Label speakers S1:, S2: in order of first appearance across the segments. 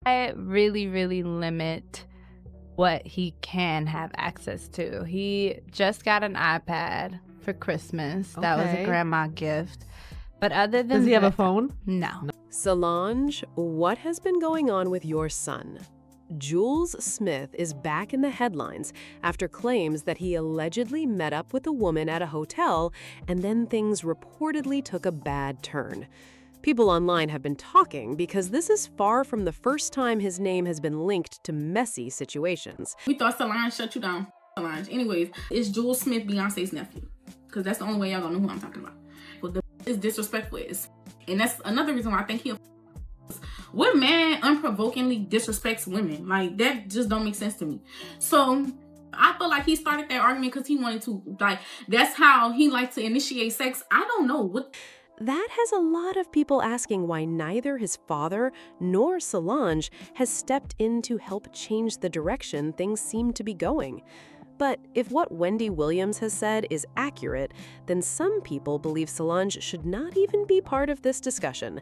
S1: I really, really limit what he can have access to. He just got an iPad for Christmas. That was a
S2: Okay.
S1: grandma gift. But other
S2: Does
S1: than
S2: he have a
S1: that,
S2: phone?
S1: no.
S3: Solange, what has been going on with your son? Julez Smith is back in the headlines after claims that he allegedly met up with a woman at a hotel and then things reportedly took a bad turn. People online have been talking because this is far from the first time his name has been linked to messy situations.
S4: We thought Solange shut you down. Solange. Anyways, it's Julez Smith, Beyonce's nephew. Because that's the only way y'all gonna know who I'm talking about. But the is disrespectful is. And that's another reason why I think what man unprovokingly disrespects women? Like, that just don't make sense to me. So I feel like he started that argument because he wanted to, like, that's how he liked to initiate sex. I don't know what.
S3: That has a lot of people asking why neither his father nor Solange has stepped in to help change the direction things seem to be going. But if what Wendy Williams has said is accurate, then some people believe Solange should not even be part of this discussion.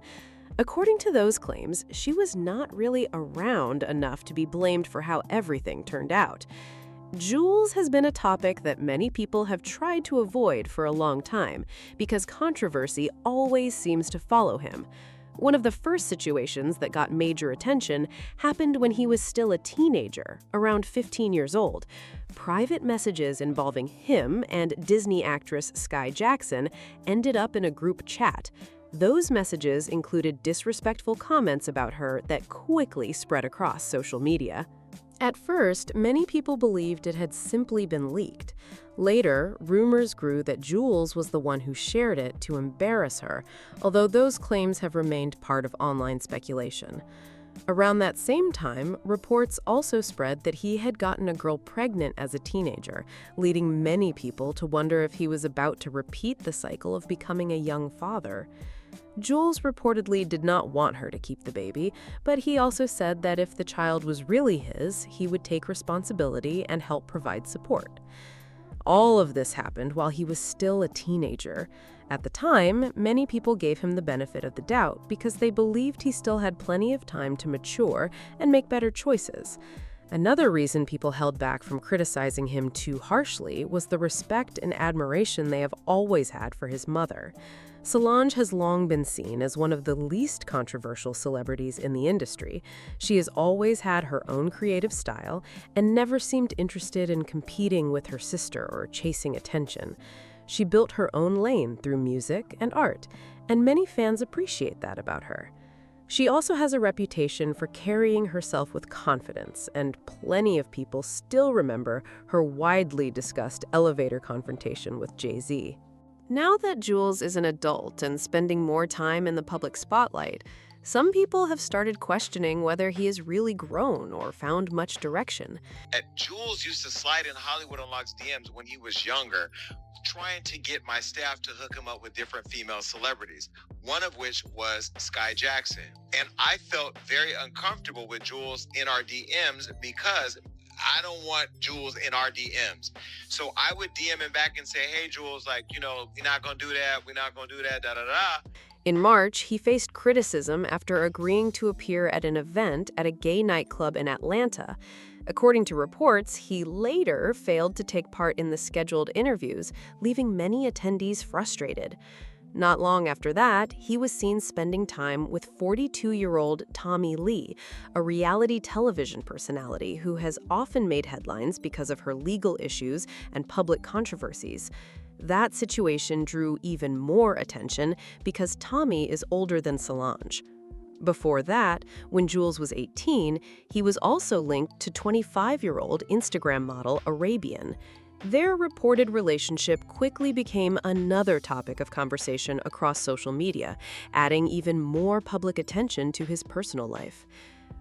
S3: According to those claims, she was not really around enough to be blamed for how everything turned out. Julez has been a topic that many people have tried to avoid for a long time because controversy always seems to follow him. One of the first situations that got major attention happened when he was still a teenager, around 15 years old. Private messages involving him and Disney actress Sky Jackson ended up in a group chat. Those messages included disrespectful comments about her that quickly spread across social media. At first, many people believed it had simply been leaked. Later, rumors grew that Julez was the one who shared it to embarrass her, although those claims have remained part of online speculation. Around that same time, reports also spread that he had gotten a girl pregnant as a teenager, leading many people to wonder if he was about to repeat the cycle of becoming a young father. Julez reportedly did not want her to keep the baby, but he also said that if the child was really his, he would take responsibility and help provide support. All of this happened while he was still a teenager. At the time, many people gave him the benefit of the doubt because they believed he still had plenty of time to mature and make better choices. Another reason people held back from criticizing him too harshly was the respect and admiration they have always had for his mother. Solange has long been seen as one of the least controversial celebrities in the industry. She has always had her own creative style and never seemed interested in competing with her sister or chasing attention. She built her own lane through music and art, and many fans appreciate that about her. She also has a reputation for carrying herself with confidence, and plenty of people still remember her widely discussed elevator confrontation with Jay-Z. Now that Julez is an adult and spending more time in the public spotlight, some people have started questioning whether he has really grown or found much direction.
S5: Julez used to slide in Hollywood Unlocked's DMs when he was younger, trying to get my staff to hook him up with different female celebrities, one of which was Sky Jackson. And I felt very uncomfortable with Julez in our DMs because I don't want Julez in our DMs. So I would DM him back and say, hey, Julez, like, we're not going to do that. We're not going to do that, da-da-da.
S3: In March, he faced criticism after agreeing to appear at an event at a gay nightclub in Atlanta. According to reports, he later failed to take part in the scheduled interviews, leaving many attendees frustrated. Not long after that, he was seen spending time with 42-year-old Tommy Lee, a reality television personality who has often made headlines because of her legal issues and public controversies. That situation drew even more attention because Tommy is older than Solange. Before that, when Julez was 18, he was also linked to 25-year-old Instagram model Arabian. Their reported relationship quickly became another topic of conversation across social media, adding even more public attention to his personal life.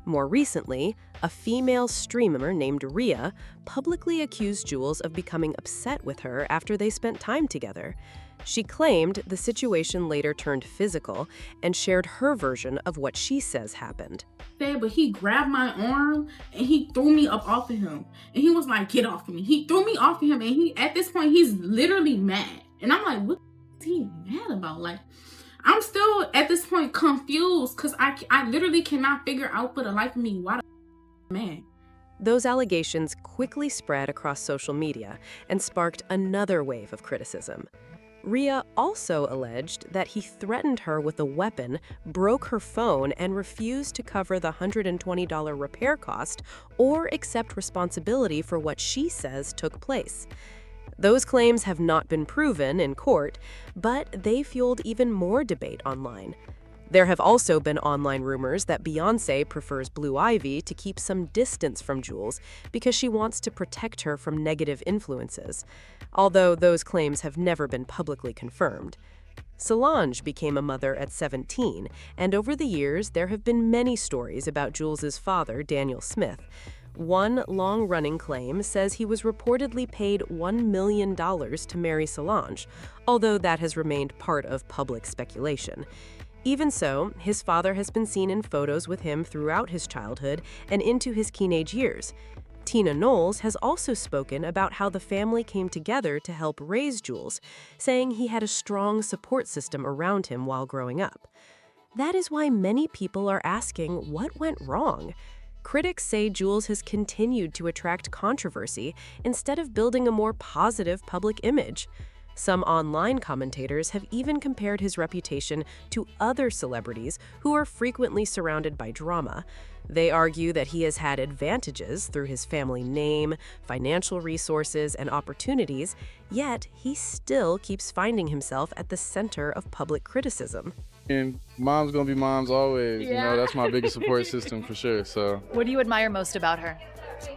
S3: More recently, a female streamer named Rhea publicly accused Julez of becoming upset with her after they spent time together. She claimed the situation later turned physical and shared her version of what she says happened.
S4: But he grabbed my arm and he threw me up off of him. And he was like, get off of me. He threw me off of him, and at this point, he's literally mad. And I'm like, what is he mad about? Like, I'm still at this point confused because I literally cannot figure out for the life of me why the man.
S3: Those allegations quickly spread across social media and sparked another wave of criticism. Rhea also alleged that he threatened her with a weapon, broke her phone, and refused to cover the $120 repair cost or accept responsibility for what she says took place. Those claims have not been proven in court, but they fueled even more debate online. There have also been online rumors that Beyoncé prefers Blue Ivy to keep some distance from Julez because she wants to protect her from negative influences, although those claims have never been publicly confirmed. Solange became a mother at 17, and over the years there have been many stories about Julez's father, Daniel Smith. One long-running claim says he was reportedly paid $1 million to marry Solange, although that has remained part of public speculation. Even so, his father has been seen in photos with him throughout his childhood and into his teenage years. Tina Knowles has also spoken about how the family came together to help raise Julez, saying he had a strong support system around him while growing up. That is why many people are asking what went wrong. Critics say Julez has continued to attract controversy instead of building a more positive public image. Some online commentators have even compared his reputation to other celebrities who are frequently surrounded by drama. They argue that he has had advantages through his family name, financial resources, and opportunities, yet he still keeps finding himself at the center of public criticism.
S2: And mom's gonna be moms always. You know, that's my biggest support system for sure. So
S6: What do you admire most about her?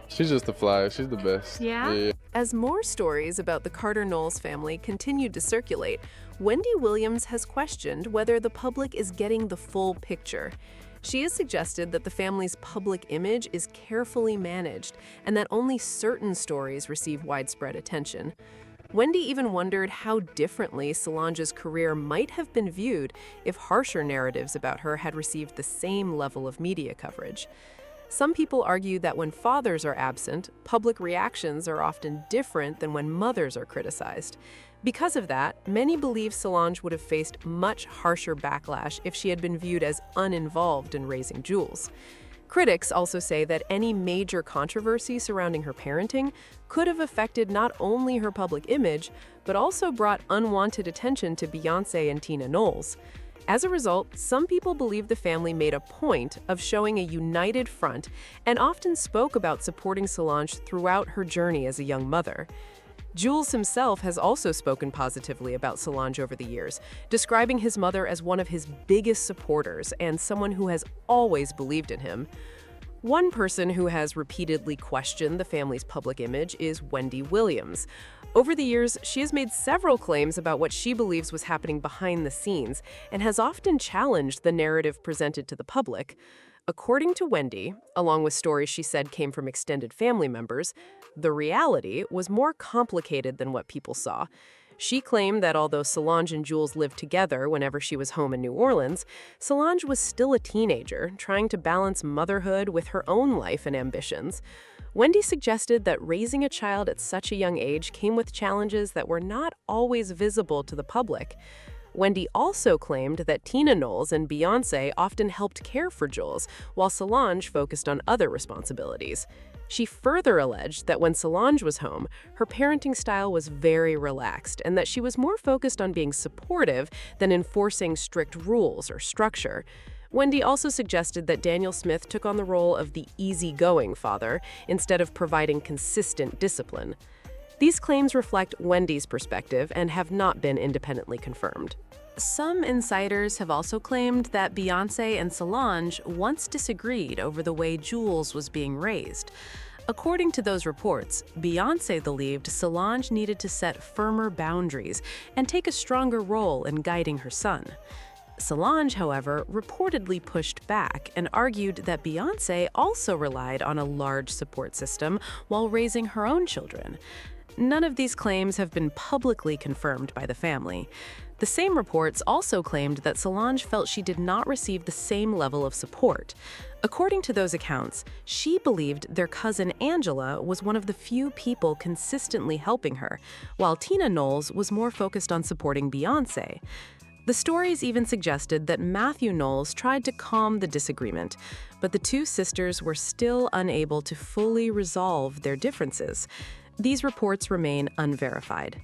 S2: she's just the fly. She's the best.
S6: Yeah?
S3: As more stories about the Carter Knowles family continued to circulate, Wendy Williams has questioned whether the public is getting the full picture. She has suggested that the family's public image is carefully managed and that only certain stories receive widespread attention. Wendy even wondered how differently Solange's career might have been viewed if harsher narratives about her had received the same level of media coverage. Some people argue that when fathers are absent, public reactions are often different than when mothers are criticized. Because of that, many believe Solange would have faced much harsher backlash if she had been viewed as uninvolved in raising Julez. Critics also say that any major controversy surrounding her parenting could have affected not only her public image, but also brought unwanted attention to Beyoncé and Tina Knowles. As a result, some people believe the family made a point of showing a united front and often spoke about supporting Solange throughout her journey as a young mother. Julez himself has also spoken positively about Solange over the years, describing his mother as one of his biggest supporters and someone who has always believed in him. One person who has repeatedly questioned the family's public image is Wendy Williams. Over the years, she has made several claims about what she believes was happening behind the scenes and has often challenged the narrative presented to the public. According to Wendy, along with stories she said came from extended family members, the reality was more complicated than what people saw. She claimed that although Solange and Julez lived together whenever she was home in New Orleans, Solange was still a teenager, trying to balance motherhood with her own life and ambitions. Wendy suggested that raising a child at such a young age came with challenges that were not always visible to the public. Wendy also claimed that Tina Knowles and Beyoncé often helped care for Julez, while Solange focused on other responsibilities. She further alleged that when Solange was home, her parenting style was very relaxed and that she was more focused on being supportive than enforcing strict rules or structure. Wendy also suggested that Daniel Smith took on the role of the easygoing father instead of providing consistent discipline. These claims reflect Wendy's perspective and have not been independently confirmed. Some insiders have also claimed that Beyoncé and Solange once disagreed over the way Julez was being raised. According to those reports, Beyoncé believed Solange needed to set firmer boundaries and take a stronger role in guiding her son. Solange, however, reportedly pushed back and argued that Beyoncé also relied on a large support system while raising her own children. None of these claims have been publicly confirmed by the family. The same reports also claimed that Solange felt she did not receive the same level of support. According to those accounts, she believed their cousin Angela was one of the few people consistently helping her, while Tina Knowles was more focused on supporting Beyoncé. The stories even suggested that Matthew Knowles tried to calm the disagreement, but the two sisters were still unable to fully resolve their differences. These reports remain unverified.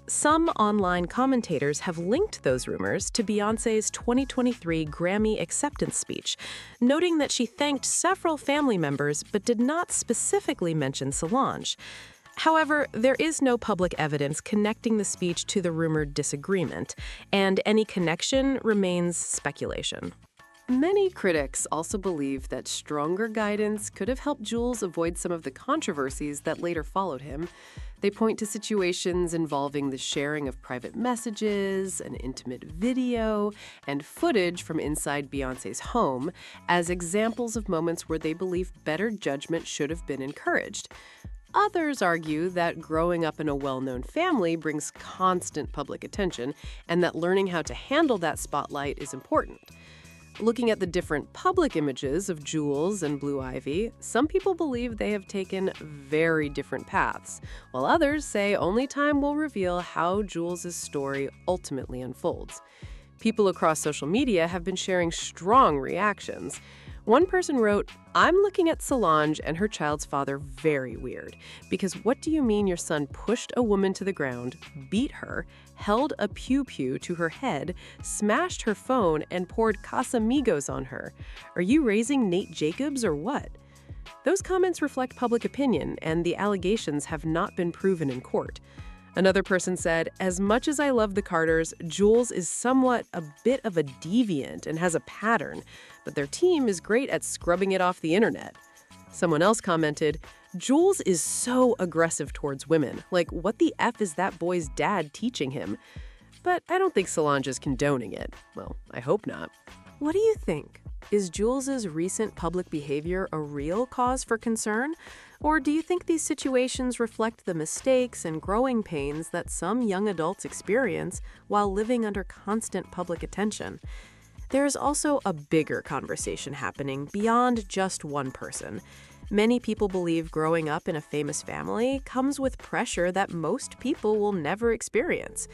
S3: Some online commentators have linked those rumors to Beyoncé's 2023 Grammy acceptance speech, noting that she thanked several family members but did not specifically mention Solange. However, there is no public evidence connecting the speech to the rumored disagreement, and any connection remains speculation. Many critics also believe that stronger guidance could have helped Julez avoid some of the controversies that later followed him. They point to situations involving the sharing of private messages, an intimate video, and footage from inside Beyoncé's home as examples of moments where they believe better judgment should have been encouraged. Others argue that growing up in a well-known family brings constant public attention and that learning how to handle that spotlight is important. Looking at the different public images of Julez and Blue Ivy, some people believe they have taken very different paths, while others say only time will reveal how Julez' story ultimately unfolds. People across social media have been sharing strong reactions. One person wrote, "I'm looking at Solange and her child's father very weird, because what do you mean your son pushed a woman to the ground, beat her, held a pew-pew to her head, smashed her phone, and poured Casamigos on her? Are you raising Nate Jacobs or what?" Those comments reflect public opinion, and the allegations have not been proven in court. Another person said, "As much as I love the Carters, Julez is somewhat a bit of a deviant and has a pattern, but their team is great at scrubbing it off the internet." Someone else commented, "Julez is so aggressive towards women. Like, what the F is that boy's dad teaching him?" But I don't think Solange is condoning it. Well, I hope not. What do you think? Is Julez' recent public behavior a real cause for concern? Or do you think these situations reflect the mistakes and growing pains that some young adults experience while living under constant public attention? There is also a bigger conversation happening beyond just one person. Many people believe growing up in a famous family comes with pressure that most people will never experience.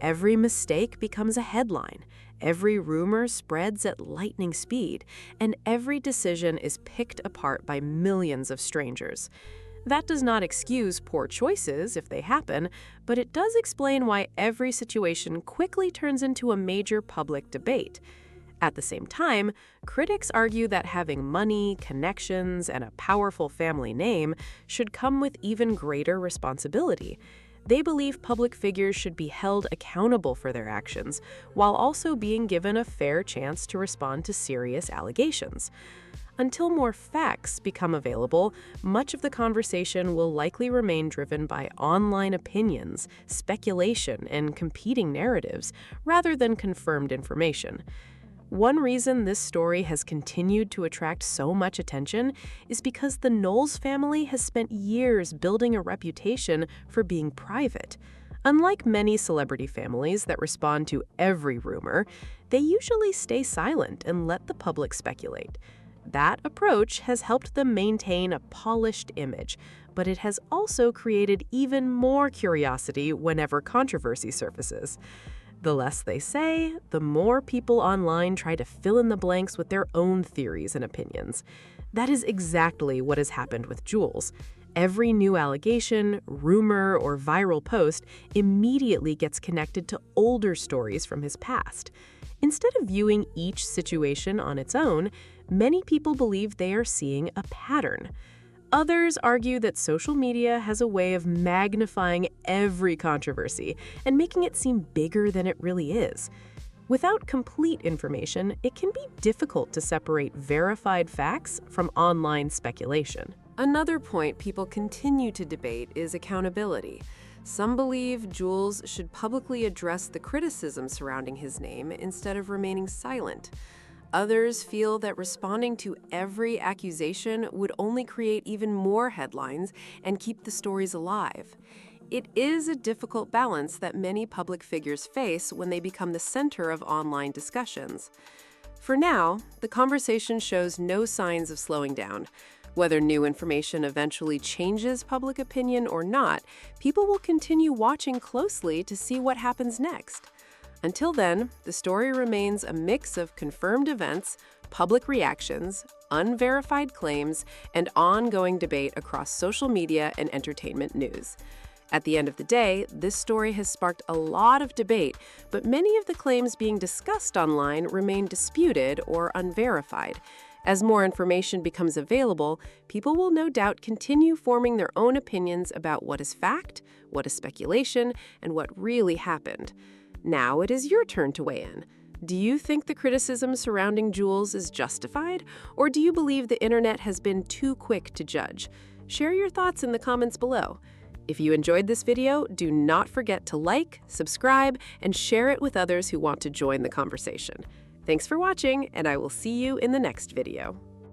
S3: Every mistake becomes a headline. Every rumor spreads at lightning speed, and every decision is picked apart by millions of strangers. That does not excuse poor choices if they happen, but it does explain why every situation quickly turns into a major public debate. At the same time, critics argue that having money, connections, and a powerful family name should come with even greater responsibility. They believe public figures should be held accountable for their actions, while also being given a fair chance to respond to serious allegations. Until more facts become available, much of the conversation will likely remain driven by online opinions, speculation, and competing narratives, rather than confirmed information. One reason this story has continued to attract so much attention is because the Knowles family has spent years building a reputation for being private. Unlike many celebrity families that respond to every rumor, they usually stay silent and let the public speculate. That approach has helped them maintain a polished image, but it has also created even more curiosity whenever controversy surfaces. The less they say, the more people online try to fill in the blanks with their own theories and opinions. That is exactly what has happened with Julez. Every new allegation, rumor, or viral post immediately gets connected to older stories from his past. Instead of viewing each situation on its own, many people believe they are seeing a pattern. Others argue that social media has a way of magnifying every controversy and making it seem bigger than it really is. Without complete information, it can be difficult to separate verified facts from online speculation. Another point people continue to debate is accountability. Some believe Julez should publicly address the criticism surrounding his name instead of remaining silent. Others feel that responding to every accusation would only create even more headlines and keep the stories alive. It is a difficult balance that many public figures face when they become the center of online discussions. For now, the conversation shows no signs of slowing down. Whether new information eventually changes public opinion or not, people will continue watching closely to see what happens next. Until then, the story remains a mix of confirmed events, public reactions, unverified claims, and ongoing debate across social media and entertainment news. At the end of the day, this story has sparked a lot of debate, but many of the claims being discussed online remain disputed or unverified. As more information becomes available, people will no doubt continue forming their own opinions about what is fact, what is speculation, and what really happened. Now it is your turn to weigh in. Do you think the criticism surrounding Julez is justified, or do you believe the internet has been too quick to judge? Share your thoughts in the comments below. If you enjoyed this video, do not forget to like, subscribe, and share it with others who want to join the conversation. Thanks for watching, and I will see you in the next video.